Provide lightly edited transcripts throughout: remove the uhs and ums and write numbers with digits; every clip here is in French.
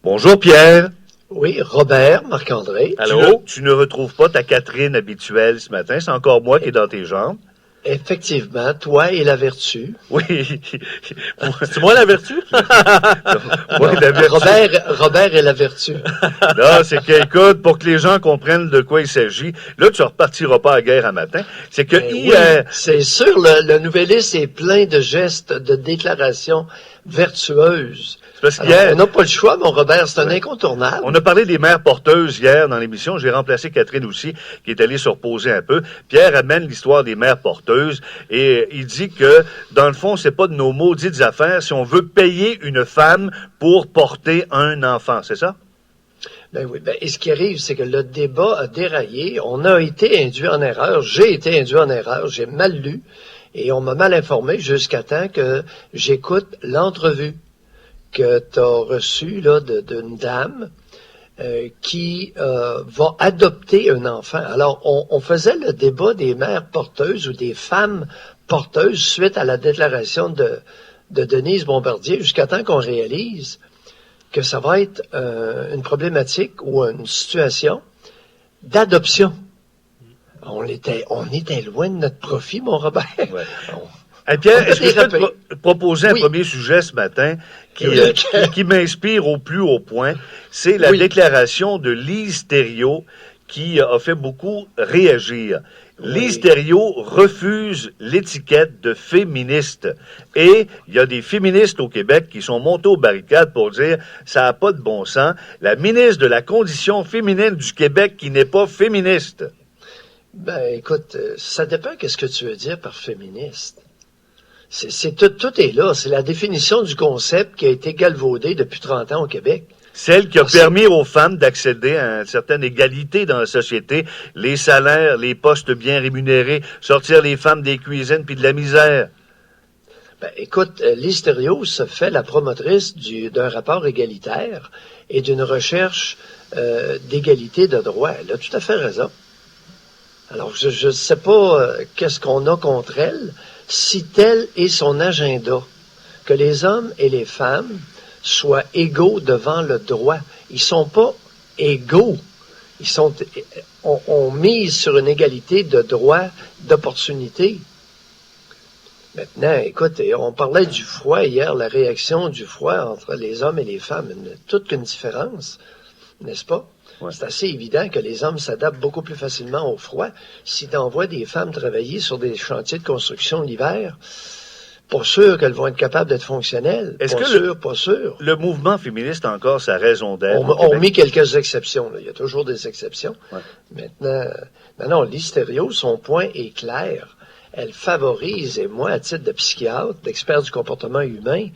Bonjour Pierre. Oui, Robert, Marc-André. Allô? Tu ne retrouves pas ta Catherine habituelle ce matin, c'est encore moi qui est dans tes jambes. Effectivement, toi et la vertu. Oui. C'est moi la vertu? Moi, la vertu. Robert et la vertu. Non, c'est que, écoute, pour que les gens comprennent de quoi il s'agit, là, tu ne repartiras pas à guerre à matin. C'est que hier... Oui, c'est sûr, le Nouvelliste est plein de gestes, de déclarations vertueuses. Parce qu'hier, on n'a pas le choix, mon Robert, c'est un incontournable. On a parlé des mères porteuses hier dans l'émission. J'ai remplacé Catherine aussi, qui est allée se reposer un peu. Pierre amène l'histoire des mères porteuses et il dit que, dans le fond, c'est pas de nos maudites affaires si on veut payer une femme pour porter un enfant, c'est ça? Ben oui, et ce qui arrive, c'est que le débat a déraillé. On a été induit en erreur. J'ai été induit en erreur. J'ai mal lu et on m'a mal informé jusqu'à temps que j'écoute l'entrevue que tu as reçue là, d'une dame qui va adopter un enfant. Alors, on faisait le débat des mères porteuses ou des femmes porteuses suite à la déclaration de Denise Bombardier jusqu'à temps qu'on réalise que ça va être une problématique ou une situation d'adoption. On était loin de notre profit, mon Robert. Ouais. Hey Pierre, est-ce que je peux te proposer un premier sujet ce matin qui m'inspire au plus haut point? C'est la déclaration de Lise Thériault qui a fait beaucoup réagir. Lise Thériault refuse l'étiquette de féministe. Et il y a des féministes au Québec qui sont montés aux barricades pour dire « ça n'a pas de bon sens ». La ministre de la Condition féminine du Québec qui n'est pas féministe. Ben, écoute, ça dépend qu'est-ce que tu veux dire par féministe. Tout est là. C'est la définition du concept qui a été galvaudé depuis 30 ans au Québec. Celle qui a permis aux femmes d'accéder à une certaine égalité dans la société, les salaires, les postes bien rémunérés, sortir les femmes des cuisines puis de la misère. Ben, écoute, Lise Thériault se fait la promotrice d'un rapport égalitaire et d'une recherche d'égalité de droit. Elle a tout à fait raison. Alors, je ne sais pas qu'est-ce qu'on a contre elle, si tel est son agenda, que les hommes et les femmes soient égaux devant le droit. Ils sont pas égaux. On mise sur une égalité de droit, d'opportunité. Maintenant, écoute, on parlait du froid hier, la réaction du froid entre les hommes et les femmes, toute qu'une différence, n'est-ce pas? Ouais. C'est assez évident que les hommes s'adaptent beaucoup plus facilement au froid. Si tu envoies des femmes travailler sur des chantiers de construction l'hiver, pas sûr qu'elles vont être capables d'être fonctionnelles. Pas sûr. Le mouvement féministe a encore sa raison d'être. On met quelques exceptions. Là. Il y a toujours des exceptions. Ouais. Maintenant, Lise Thériault, son point est clair. Elle favorise, et moi, à titre de psychiatre, d'expert du comportement humain,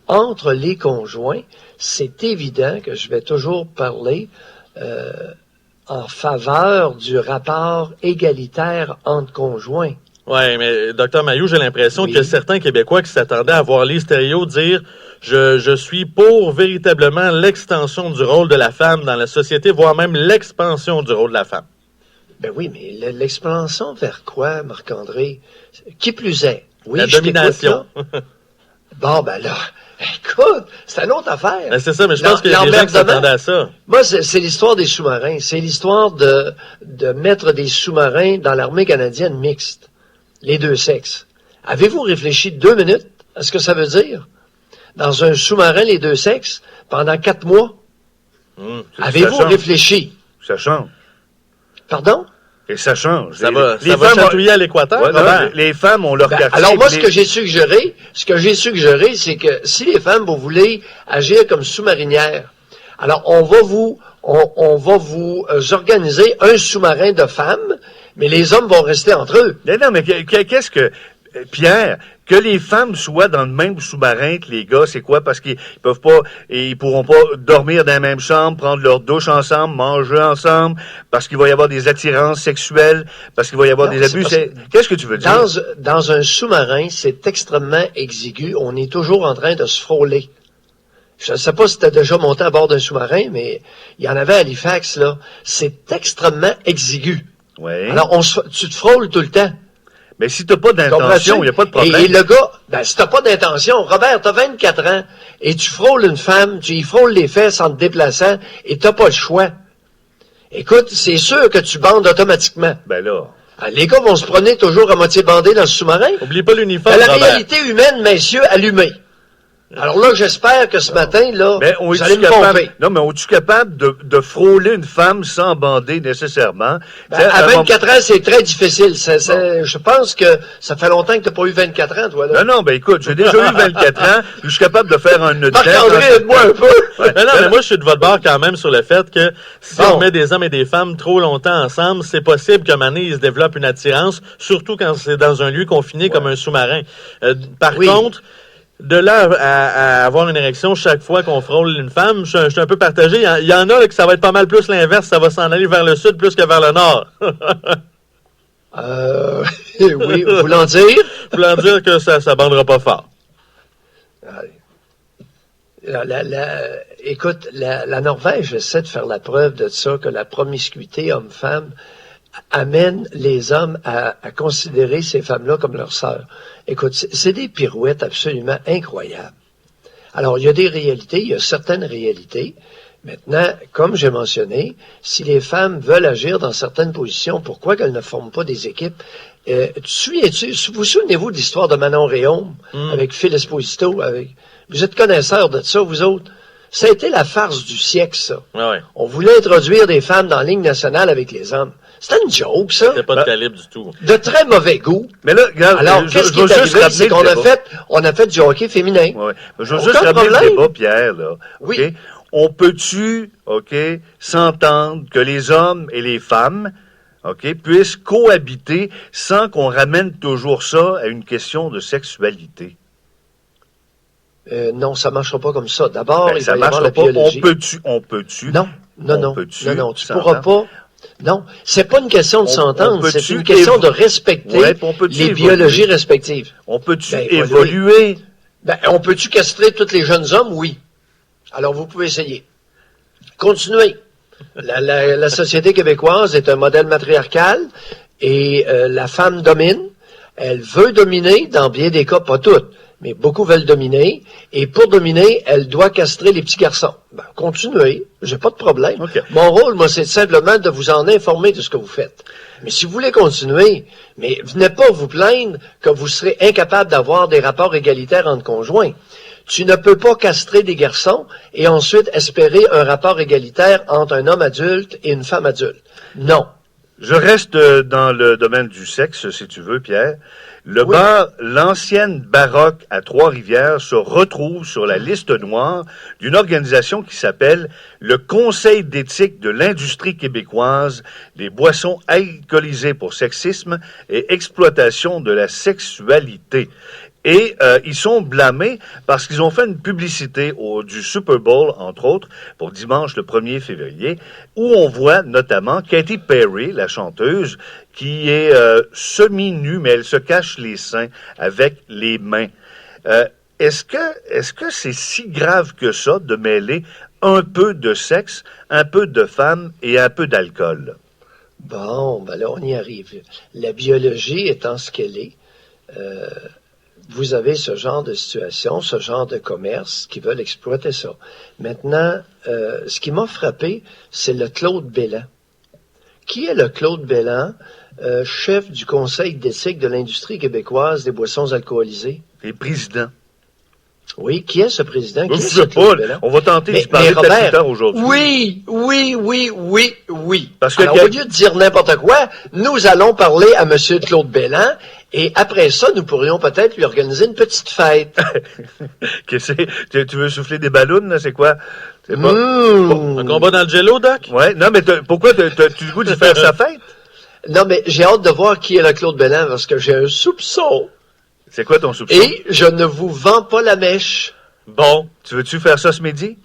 entre les conjoints, c'est évident que je vais toujours parler en faveur du rapport égalitaire entre conjoints. Oui, mais Dr Mailloux, j'ai l'impression qu'il y a certains Québécois qui s'attendaient à voir Lise Thériault dire « Je suis pour véritablement l'extension du rôle de la femme dans la société, voire même l'expansion du rôle de la femme. » Ben oui, mais l'expansion vers quoi, Marc-André? Qui plus est? Oui, la domination. Bon, ben là, écoute, c'est une autre affaire. Ben c'est ça, mais je pense qu'il y a des gens qui s'attendaient à ça. Moi, c'est l'histoire des sous-marins. C'est l'histoire de mettre des sous-marins dans l'armée canadienne mixte. Les deux sexes. Avez-vous réfléchi 2 minutes à ce que ça veut dire? Dans un sous-marin, les deux sexes, pendant 4 mois? Avez-vous réfléchi? Ça change. Pardon? Et ça change. Ça va chatouiller à l'équateur. Ouais, les femmes ont leur quartier. Alors moi, ce que j'ai suggéré, c'est que si les femmes, vous voulez agir comme sous-marinières, alors on va vous organiser un sous-marin de femmes, mais les hommes vont rester entre eux. Non, mais qu'est-ce que... Pierre, que les femmes soient dans le même sous-marin que les gars, c'est quoi? Parce qu'ils peuvent pas, et ils pourront pas dormir dans la même chambre, prendre leur douche ensemble, manger ensemble, parce qu'il va y avoir des attirances sexuelles, parce qu'il va y avoir des abus. Qu'est-ce que tu veux dire? Dans un sous-marin, c'est extrêmement exigu. On est toujours en train de se frôler. Je ne sais pas si tu as déjà monté à bord d'un sous-marin, mais il y en avait à Halifax, là. C'est extrêmement exigu. Oui. Alors, tu te frôles tout le temps. Mais si t'as pas d'intention, il n'y a pas de problème. Et le gars, si t'as pas d'intention, Robert, t'as 24 ans, et tu frôles une femme, tu y frôles les fesses en te déplaçant, et t'as pas le choix. Écoute, c'est sûr que tu bandes automatiquement. Ben là... Les gars vont se promener toujours à moitié bandés dans le sous-marin. Oublie pas l'uniforme, La Robert. réalité humaine, messieurs, allumée. Alors là, j'espère que ce matin, là, vous allez me tromper. Non, mais es-tu capable de frôler une femme sans bander nécessairement? À 24 ans, c'est très difficile. Je pense que ça fait longtemps que tu n'as pas eu 24 ans, toi, là. Non, ben écoute, j'ai déjà eu 24 ans, puis je suis capable de faire un nœud de Marc-André, aide-moi un peu. Ouais. Non, mais moi, je suis de votre bord quand même sur le fait que si on met des hommes et des femmes trop longtemps ensemble, c'est possible qu'à un moment donné, il se développe une attirance, surtout quand c'est dans un lieu confiné comme un sous-marin. Par contre... De là à avoir une érection chaque fois qu'on frôle une femme, je suis un peu partagé. Il y en a là, que ça va être pas mal plus l'inverse, ça va s'en aller vers le sud plus que vers le nord. Oui, voulant dire que ça bandera pas fort. Écoute, la Norvège essaie de faire la preuve de ça, que la promiscuité homme-femme amène les hommes à considérer ces femmes-là comme leurs sœurs. Écoute, c'est des pirouettes absolument incroyables. Alors, il y a des réalités, il y a certaines réalités. Maintenant, comme j'ai mentionné, si les femmes veulent agir dans certaines positions, pourquoi qu'elles ne forment pas des équipes? Vous souvenez-vous de l'histoire de Manon Réaume avec Phil Esposito? Vous êtes connaisseurs de ça, vous autres? Ça a été la farce du siècle, ça. Ouais. On voulait introduire des femmes dans la Ligue nationale avec les hommes. C'était une joke, ça. C'était pas de calibre du tout. De très mauvais goût. Mais là, regarde, alors, qu'est-ce qui est arrivé, c'est qu'on a fait du hockey féminin. Ouais. Je veux juste rappeler le débat, Pierre, là. Oui. Okay? On peut-tu, s'entendre que les hommes et les femmes, puissent cohabiter sans qu'on ramène toujours ça à une question de sexualité? Non, ça marchera pas comme ça. D'abord, il ça va y avoir la pas. biologie. On peut-tu? Non, tu pourras pas. Non, c'est pas une question de s'entendre, c'est une question de respecter les biologies respectives. On peut-tu évoluer? On peut-tu castrer tous les jeunes hommes? Oui. Alors, vous pouvez essayer. Continuez. La société québécoise est un modèle matriarcal et la femme domine. Elle veut dominer, dans bien des cas, pas toutes, mais beaucoup veulent dominer. Et pour dominer, elle doit castrer les petits garçons. Continuez, j'ai pas de problème. Okay. Mon rôle, moi, c'est simplement de vous en informer de ce que vous faites. Mais si vous voulez continuer, mais venez pas vous plaindre que vous serez incapable d'avoir des rapports égalitaires entre conjoints. Tu ne peux pas castrer des garçons et ensuite espérer un rapport égalitaire entre un homme adulte et une femme adulte. Non. Je reste dans le domaine du sexe, si tu veux, Pierre. L'ancienne Baroque à Trois-Rivières se retrouve sur la liste noire d'une organisation qui s'appelle le Conseil d'éthique de l'industrie québécoise des boissons alcoolisées pour sexisme et exploitation de la sexualité. Et ils sont blâmés parce qu'ils ont fait une publicité du Super Bowl, entre autres, pour dimanche le 1er février, où on voit notamment Katy Perry, la chanteuse, qui est semi-nue, mais elle se cache les seins avec les mains. Est-ce que c'est si grave que ça de mêler un peu de sexe, un peu de femmes et un peu d'alcool? Bon, là, on y arrive. La biologie étant ce qu'elle est, vous avez ce genre de situation, ce genre de commerce qui veulent exploiter ça. Maintenant, ce qui m'a frappé, c'est le Claude Belland. Qui est le Claude Belland, chef du Conseil d'éthique de l'industrie québécoise des boissons alcoolisées? Et président. Oui, qui est ce président? Je ne sais pas. On va tenter de parler peut-être plus tard aujourd'hui. Oui. Parce que alors, au lieu de dire n'importe quoi, nous allons parler à M. Claude Belland et après ça, nous pourrions peut-être lui organiser une petite fête. Tu veux souffler des ballons, là? C'est quoi? C'est pas... Un combat dans le jello, Doc? Ouais, non, mais pourquoi tu le goût de faire sa fête? Non, mais j'ai hâte de voir qui est le Claude Belland parce que j'ai un soupçon. C'est quoi ton soupçon? Et je ne vous vends pas la mèche. Bon, tu veux-tu faire ça ce midi?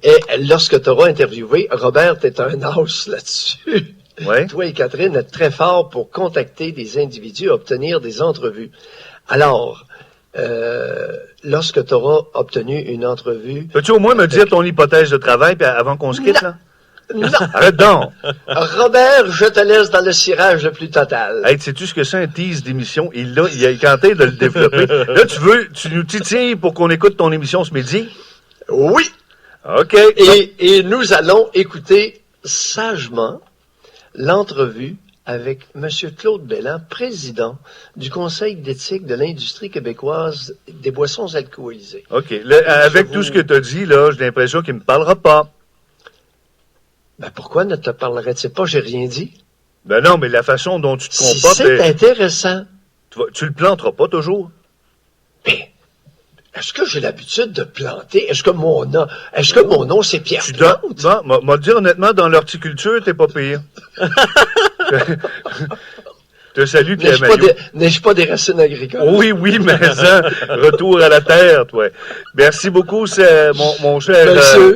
Et lorsque tu auras interviewé, Robert, t'es un os là-dessus. Ouais. Toi et Catherine êtes très forts pour contacter des individus et obtenir des entrevues. Alors, lorsque tu auras obtenu une entrevue... Peux-tu au moins me dire ton hypothèse de travail avant qu'on se quitte, là? Non. Arrête donc. Robert, je te laisse dans le cirage le plus total. Hey, sais-tu ce que c'est un tease d'émission? Il est tenté de le développer. Là, tu nous titilles pour qu'on écoute ton émission ce midi? Oui. OK. Et nous allons écouter sagement l'entrevue avec M. Claude Belland, président du Conseil d'éthique de l'industrie québécoise des boissons alcoolisées. OK. Avec tout ce que tu as dit, là, j'ai l'impression qu'il ne me parlera pas. Ben pourquoi ne te parlerait-il pas? J'ai rien dit. Ben non, mais la façon dont tu te comportes... C'est intéressant. Tu le planteras pas toujours? Mais est-ce que j'ai l'habitude de planter? Est-ce que mon nom, c'est Pierre Plante? Non, m'a dit honnêtement, dans l'horticulture, t'es pas pire. Te salue, Pierre Mailloux. N'ai-je pas des racines agricoles? Oui, mais ça, retour à la terre, toi. Merci beaucoup, c'est mon cher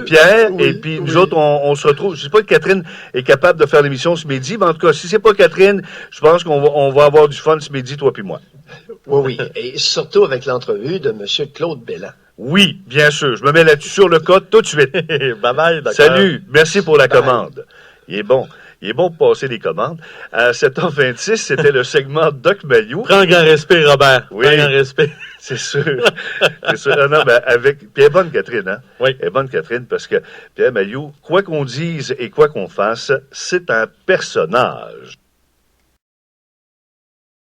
Pierre. Oui, et puis, nous autres, on se retrouve. Je sais pas que Catherine est capable de faire l'émission ce midi, mais en tout cas, si c'est pas Catherine, je pense qu'on va avoir du fun ce midi, toi puis moi. Oui. Et surtout avec l'entrevue de M. Claude Belland. Oui, bien sûr. Je me mets là-dessus sur le code tout de suite. Bye-bye, d'accord. Salut. Merci pour la commande. Il est bon pour passer les commandes. À 7h26, c'était le segment Doc Mailloux. Prends un grand respect, Robert. Oui. Prends un grand respect. C'est sûr. C'est sûr. Non, mais puis elle est bonne, Catherine, hein? Oui. Elle est bonne, Catherine, parce que Pierre Mailloux, quoi qu'on dise et quoi qu'on fasse, c'est un personnage.